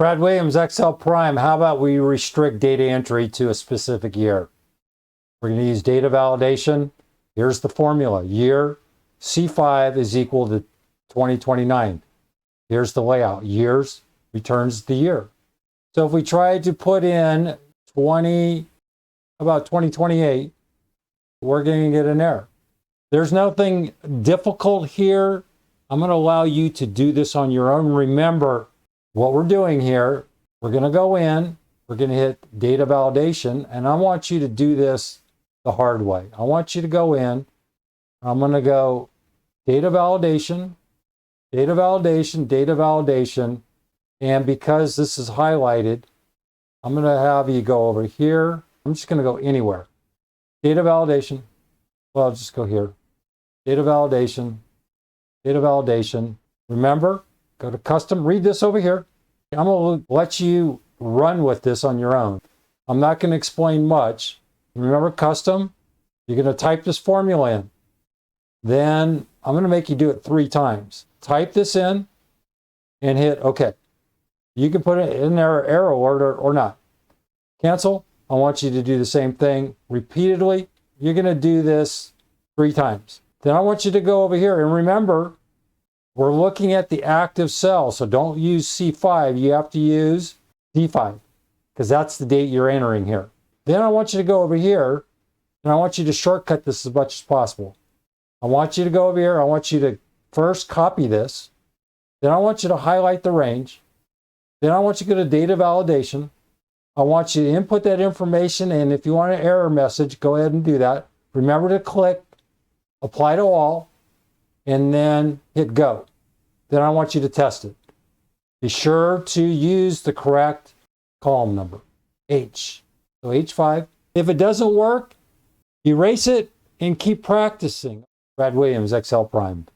Brad Williams, Excel Prime. How about we restrict data entry to a specific year? We're going to use data validation. Here's the formula. Year C5 is equal to 2029. Here's the layout. Years returns the year. So if we try to put in about 2028, we're going to get an error. There's nothing difficult here. I'm going to allow you to do this on your own. Remember what we're doing here. We're going to go in, we're going to hit data validation, and I want you to do this the hard way. I want you to go in, I'm going to go data validation, data validation, data validation, and because this is highlighted, I'm going to have you go over here. I'm just going to go anywhere. Data validation. Well, I'll just go here. Data validation, data validation. Remember, go to custom, read this over here. I'm going to let you run with this on your own. I'm not going to explain much. Remember custom, you're going to type this formula in. Then I'm going to make you do it 3 times. Type this in and hit OK. You can put it in there arrow order or not. Cancel. I want you to do the same thing repeatedly. You're going to do this 3 times. Then I want you to go over here and remember, we're looking at the active cell. So don't use C5. You have to use D5 because that's the date you're entering here. Then I want you to go over here and I want you to shortcut this as much as possible. I want you to go over here. I want you to first copy this. Then I want you to highlight the range. Then I want you to go to data validation. I want you to input that information, and if you want an error message, go ahead and do that. Remember to click apply to all, and then hit go. Then I want you to test it. Be sure to use the correct column number, H. So H5. If it doesn't work, erase it and keep practicing. Brad Williams, Excel Prime.